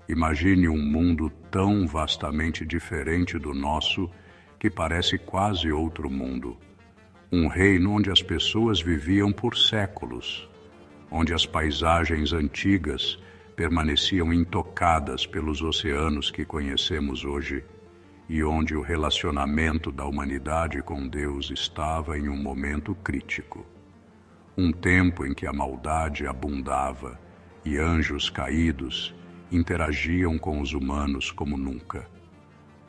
Imagine um mundo tão vastamente diferente do nosso que parece quase outro mundo. Um reino onde as pessoas viviam por séculos, onde as paisagens antigas permaneciam intocadas pelos oceanos que conhecemos hoje e onde o relacionamento da humanidade com Deus estava em um momento crítico. Um tempo em que a maldade abundava e anjos caídos interagiam com os humanos como nunca.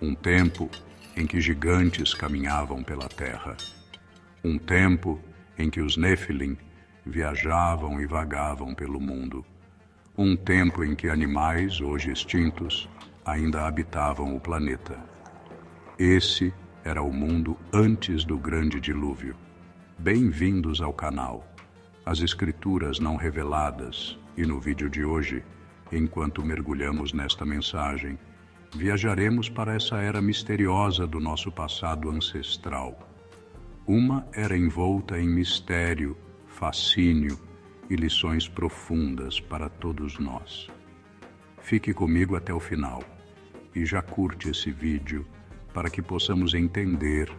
Um tempo em que gigantes caminhavam pela terra. Um tempo em que os Nefilim viajavam e vagavam pelo mundo. Um tempo em que animais, hoje extintos, ainda habitavam o planeta. Esse era o mundo antes do grande dilúvio. Bem-vindos ao canal. As Escrituras não reveladas, e no vídeo de hoje, enquanto mergulhamos nesta mensagem, viajaremos para essa era misteriosa do nosso passado ancestral. Uma era envolta em mistério, fascínio e lições profundas para todos nós. Fique comigo até o final e já curte esse vídeo para que possamos entender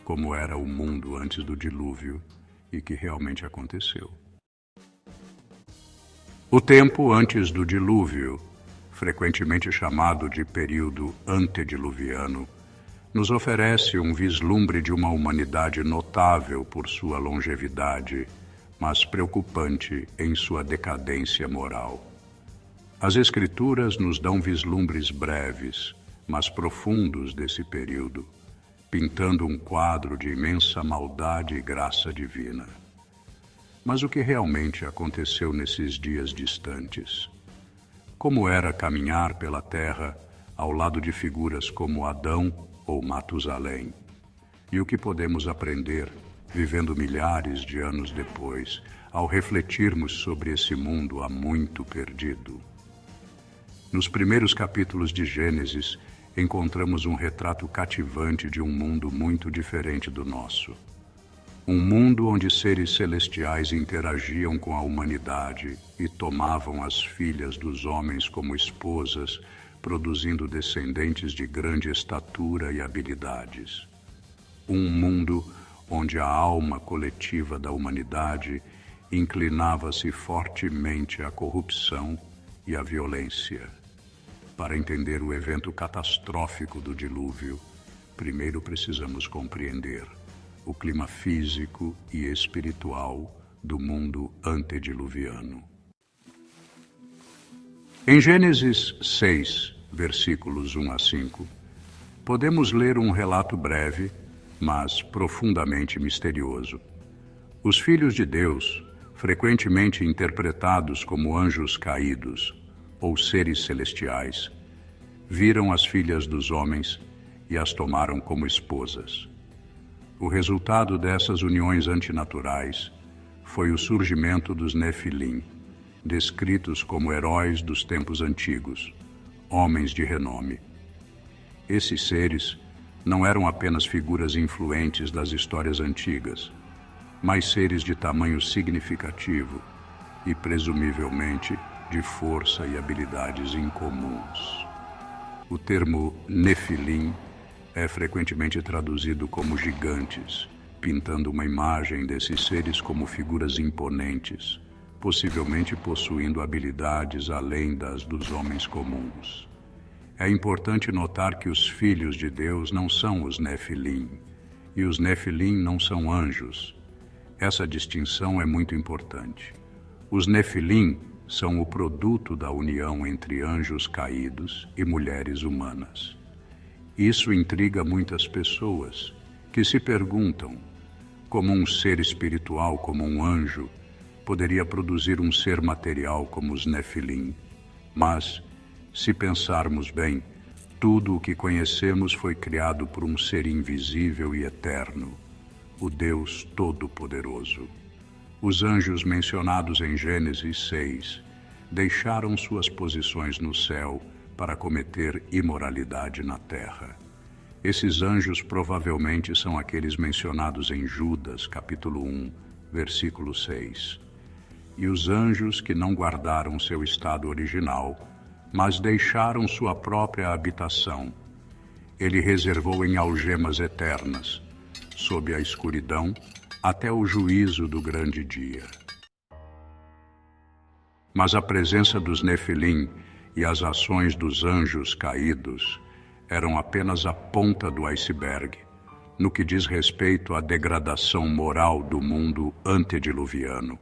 como era o mundo antes do dilúvio e que realmente aconteceu. O tempo antes do dilúvio, frequentemente chamado de período antediluviano, nos oferece um vislumbre de uma humanidade notável por sua longevidade, mas preocupante em sua decadência moral. As Escrituras nos dão vislumbres breves, mas profundos desse período, pintando um quadro de imensa maldade e graça divina. Mas o que realmente aconteceu nesses dias distantes? Como era caminhar pela terra ao lado de figuras como Adão ou Matusalém? E o que podemos aprender, vivendo milhares de anos depois, ao refletirmos sobre esse mundo há muito perdido? Nos primeiros capítulos de Gênesis, encontramos um retrato cativante de um mundo muito diferente do nosso. Um mundo onde seres celestiais interagiam com a humanidade e tomavam as filhas dos homens como esposas, produzindo descendentes de grande estatura e habilidades. Um mundo onde a alma coletiva da humanidade inclinava-se fortemente à corrupção e à violência. Para entender o evento catastrófico do dilúvio, primeiro precisamos compreender o clima físico e espiritual do mundo antediluviano. Em Gênesis 6, versículos 1 a 5, podemos ler um relato breve, mas profundamente misterioso. Os filhos de Deus, frequentemente interpretados como anjos caídos ou seres celestiais, viram as filhas dos homens e as tomaram como esposas. O resultado dessas uniões antinaturais foi o surgimento dos Nefilim, descritos como heróis dos tempos antigos, homens de renome. Esses seres não eram apenas figuras influentes das histórias antigas, mas seres de tamanho significativo e, presumivelmente, de força e habilidades incomuns. O termo Nefilim é frequentemente traduzido como gigantes, pintando uma imagem desses seres como figuras imponentes, possivelmente possuindo habilidades além das dos homens comuns. É importante notar que os filhos de Deus não são os Nefilim, e os Nefilim não são anjos. Essa distinção é muito importante. Os Nefilim são o produto da união entre anjos caídos e mulheres humanas. Isso intriga muitas pessoas, que se perguntam como um ser espiritual, como um anjo, poderia produzir um ser material como os Nefilim. Mas, se pensarmos bem, tudo o que conhecemos foi criado por um ser invisível e eterno, o Deus Todo-Poderoso. Os anjos mencionados em Gênesis 6 deixaram suas posições no céu para cometer imoralidade na terra. Esses anjos provavelmente são aqueles mencionados em Judas, capítulo 1, versículo 6. E os anjos que não guardaram seu estado original mas deixaram sua própria habitação. Ele reservou em algemas eternas, sob a escuridão, até o juízo do grande dia. Mas a presença dos Nefilim e as ações dos anjos caídos eram apenas a ponta do iceberg, no que diz respeito à degradação moral do mundo antediluviano.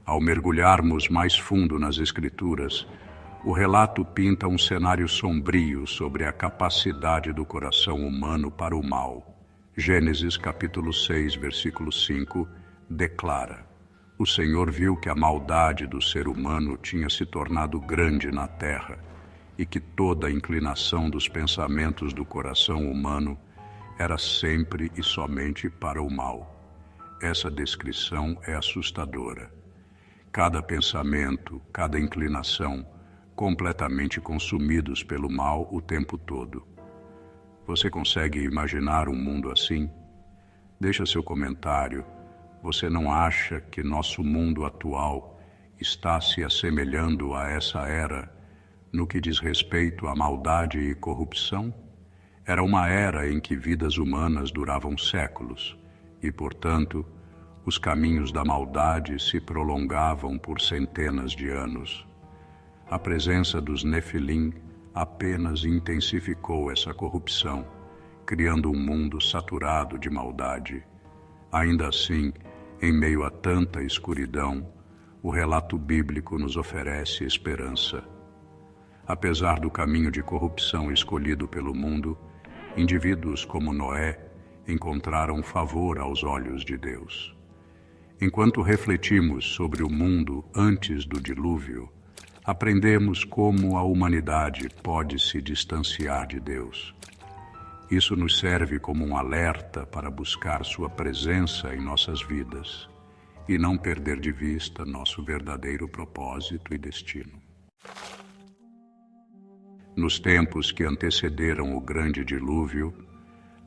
Ao mergulharmos mais fundo nas Escrituras, o relato pinta um cenário sombrio sobre a capacidade do coração humano para o mal. Gênesis capítulo 6, versículo 5, declara: O Senhor viu que a maldade do ser humano tinha se tornado grande na terra e que toda a inclinação dos pensamentos do coração humano era sempre e somente para o mal. Essa descrição é assustadora. Cada pensamento, cada inclinação, completamente consumidos pelo mal o tempo todo. Você consegue imaginar um mundo assim? Deixa seu comentário. Você não acha que nosso mundo atual está se assemelhando a essa era no que diz respeito à maldade e corrupção? Era uma era em que vidas humanas duravam séculos e, portanto, os caminhos da maldade se prolongavam por centenas de anos. A presença dos Nefilim apenas intensificou essa corrupção, criando um mundo saturado de maldade. Ainda assim, em meio a tanta escuridão, o relato bíblico nos oferece esperança. Apesar do caminho de corrupção escolhido pelo mundo, indivíduos como Noé encontraram favor aos olhos de Deus. Enquanto refletimos sobre o mundo antes do dilúvio, aprendemos como a humanidade pode se distanciar de Deus. Isso nos serve como um alerta para buscar sua presença em nossas vidas e não perder de vista nosso verdadeiro propósito e destino. Nos tempos que antecederam o grande dilúvio,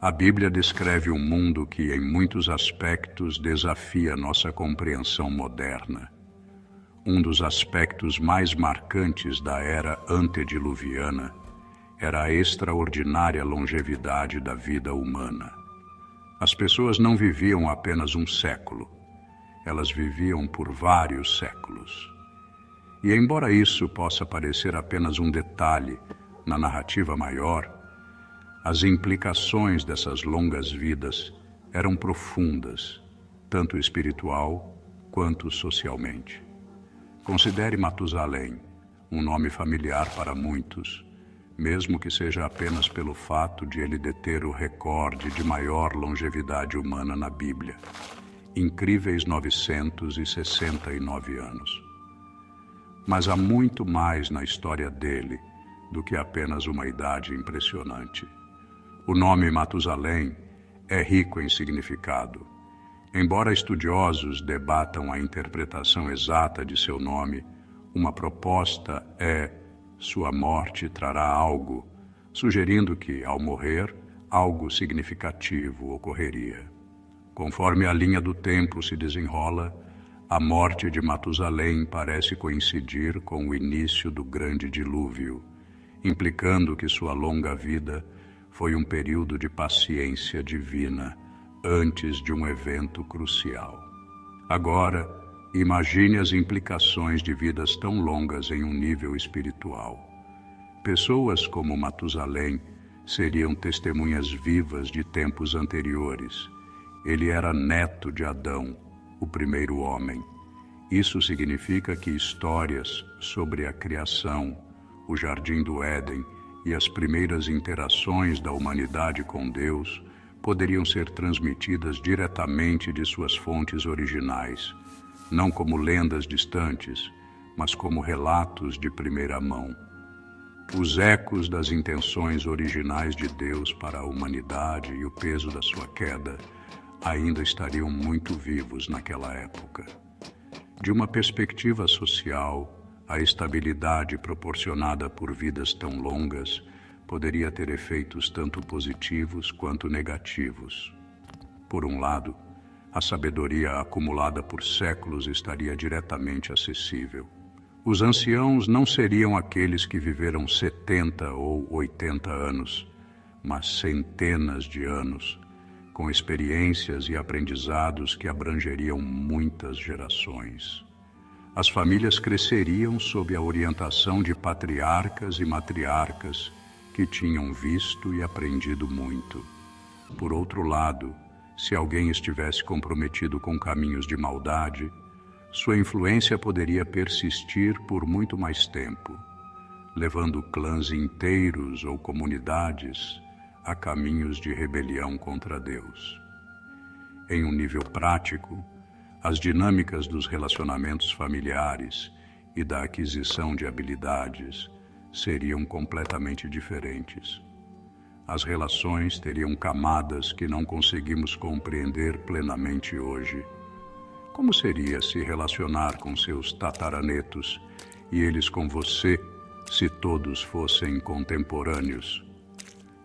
a Bíblia descreve um mundo que, em muitos aspectos, desafia nossa compreensão moderna. Um dos aspectos mais marcantes da era antediluviana era a extraordinária longevidade da vida humana. As pessoas não viviam apenas um século, elas viviam por vários séculos. E embora isso possa parecer apenas um detalhe na narrativa maior, as implicações dessas longas vidas eram profundas, tanto espiritual quanto socialmente. Considere Matusalém, um nome familiar para muitos, mesmo que seja apenas pelo fato de ele deter o recorde de maior longevidade humana na Bíblia, incríveis 969 anos. Mas há muito mais na história dele do que apenas uma idade impressionante. O nome Matusalém é rico em significado. Embora estudiosos debatam a interpretação exata de seu nome, uma proposta é: sua morte trará algo, sugerindo que, ao morrer, algo significativo ocorreria. Conforme a linha do tempo se desenrola, a morte de Matusalém parece coincidir com o início do grande dilúvio, implicando que sua longa vida foi um período de paciência divina antes de um evento crucial. Agora, imagine as implicações de vidas tão longas em um nível espiritual. Pessoas como Matusalém seriam testemunhas vivas de tempos anteriores. Ele era neto de Adão, o primeiro homem. Isso significa que histórias sobre a criação, o Jardim do Éden e as primeiras interações da humanidade com Deus poderiam ser transmitidas diretamente de suas fontes originais, não como lendas distantes, mas como relatos de primeira mão. Os ecos das intenções originais de Deus para a humanidade e o peso da sua queda ainda estariam muito vivos naquela época. De uma perspectiva social, a estabilidade proporcionada por vidas tão longas poderia ter efeitos tanto positivos quanto negativos. Por um lado, a sabedoria acumulada por séculos estaria diretamente acessível. Os anciãos não seriam aqueles que viveram 70 ou 80 anos, mas centenas de anos, com experiências e aprendizados que abrangeriam muitas gerações. As famílias cresceriam sob a orientação de patriarcas e matriarcas que tinham visto e aprendido muito. Por outro lado, se alguém estivesse comprometido com caminhos de maldade, sua influência poderia persistir por muito mais tempo, levando clãs inteiros ou comunidades a caminhos de rebelião contra Deus. Em um nível prático, as dinâmicas dos relacionamentos familiares e da aquisição de habilidades seriam completamente diferentes. As relações teriam camadas que não conseguimos compreender plenamente hoje. Como seria se relacionar com seus tataranetos e eles com você, se todos fossem contemporâneos?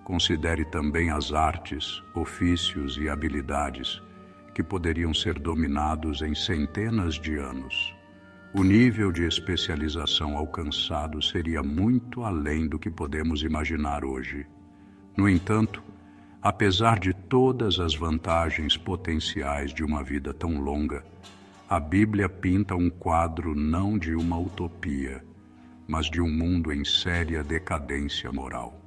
Considere também as artes, ofícios e habilidades que poderiam ser dominados em centenas de anos. O nível de especialização alcançado seria muito além do que podemos imaginar hoje. No entanto, apesar de todas as vantagens potenciais de uma vida tão longa, a Bíblia pinta um quadro não de uma utopia, mas de um mundo em séria decadência moral.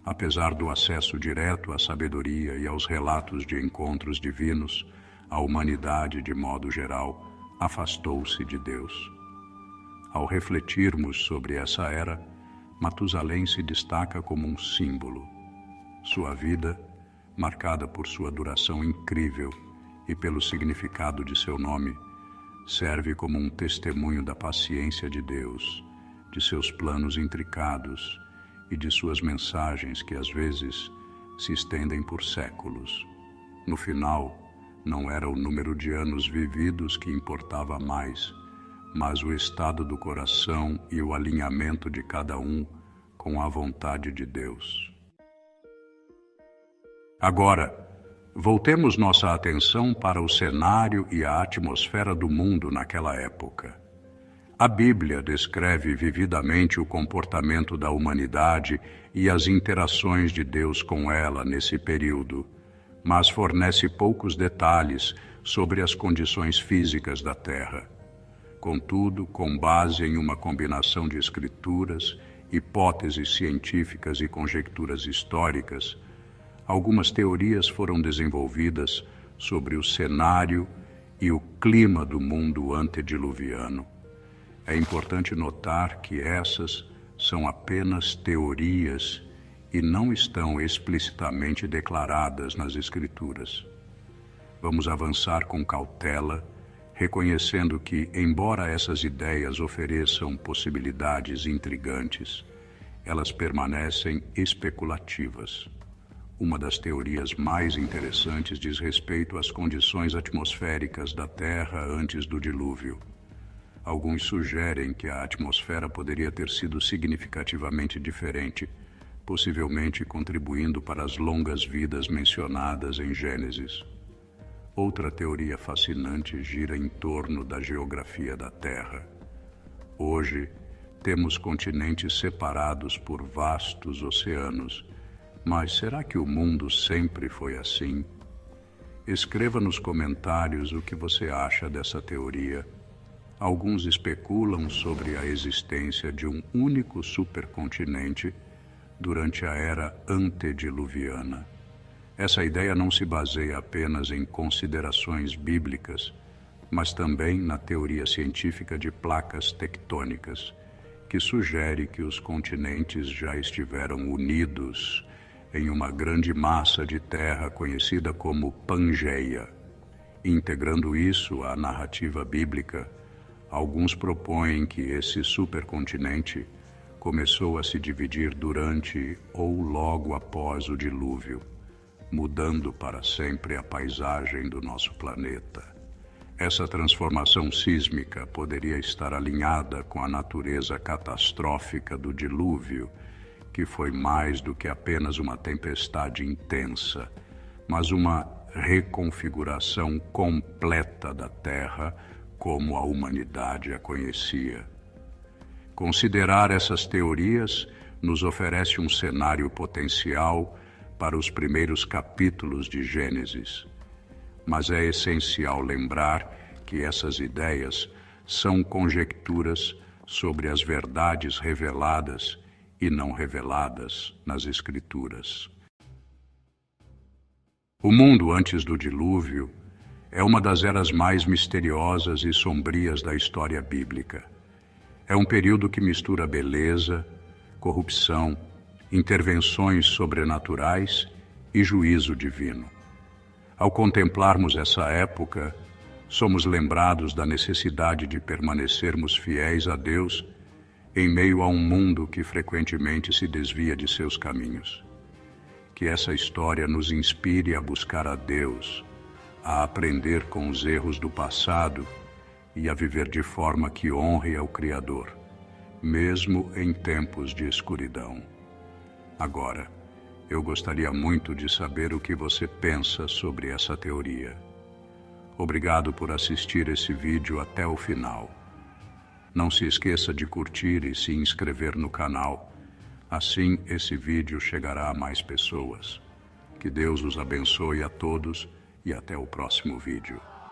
Apesar do acesso direto à sabedoria e aos relatos de encontros divinos, a humanidade, de modo geral, afastou-se de Deus. Ao refletirmos sobre essa era, Matusalém se destaca como um símbolo. Sua vida, marcada por sua duração incrível e pelo significado de seu nome, serve como um testemunho da paciência de Deus, de seus planos intricados e de suas mensagens que às vezes se estendem por séculos. No final, não era o número de anos vividos que importava mais, mas o estado do coração e o alinhamento de cada um com a vontade de Deus. Agora, voltemos nossa atenção para o cenário e a atmosfera do mundo naquela época. A Bíblia descreve vividamente o comportamento da humanidade e as interações de Deus com ela nesse período, mas fornece poucos detalhes sobre as condições físicas da Terra. Contudo, com base em uma combinação de escrituras, hipóteses científicas e conjecturas históricas, algumas teorias foram desenvolvidas sobre o cenário e o clima do mundo antediluviano. É importante notar que essas são apenas teorias e não estão explicitamente declaradas nas Escrituras. Vamos avançar com cautela, reconhecendo que, embora essas ideias ofereçam possibilidades intrigantes, elas permanecem especulativas. Uma das teorias mais interessantes diz respeito às condições atmosféricas da Terra antes do dilúvio. Alguns sugerem que a atmosfera poderia ter sido significativamente diferente, possivelmente contribuindo para as longas vidas mencionadas em Gênesis. Outra teoria fascinante gira em torno da geografia da Terra. Hoje, temos continentes separados por vastos oceanos, mas será que o mundo sempre foi assim? Escreva nos comentários o que você acha dessa teoria. Alguns especulam sobre a existência de um único supercontinente durante a era antediluviana. Essa ideia não se baseia apenas em considerações bíblicas, mas também na teoria científica de placas tectônicas, que sugere que os continentes já estiveram unidos em uma grande massa de terra conhecida como Pangeia. Integrando isso à narrativa bíblica, alguns propõem que esse supercontinente começou a se dividir durante ou logo após o dilúvio, mudando para sempre a paisagem do nosso planeta. Essa transformação sísmica poderia estar alinhada com a natureza catastrófica do dilúvio, que foi mais do que apenas uma tempestade intensa, mas uma reconfiguração completa da Terra como a humanidade a conhecia. Considerar essas teorias nos oferece um cenário potencial para os primeiros capítulos de Gênesis. Mas é essencial lembrar que essas ideias são conjecturas sobre as verdades reveladas e não reveladas nas Escrituras. O mundo antes do dilúvio é uma das eras mais misteriosas e sombrias da história bíblica. É um período que mistura beleza, corrupção, intervenções sobrenaturais e juízo divino. Ao contemplarmos essa época, somos lembrados da necessidade de permanecermos fiéis a Deus em meio a um mundo que frequentemente se desvia de seus caminhos. Que essa história nos inspire a buscar a Deus, a aprender com os erros do passado e a viver de forma que honre ao Criador, mesmo em tempos de escuridão. Agora, eu gostaria muito de saber o que você pensa sobre essa teoria. Obrigado por assistir esse vídeo até o final. Não se esqueça de curtir e se inscrever no canal. Assim, esse vídeo chegará a mais pessoas. Que Deus os abençoe a todos e até o próximo vídeo.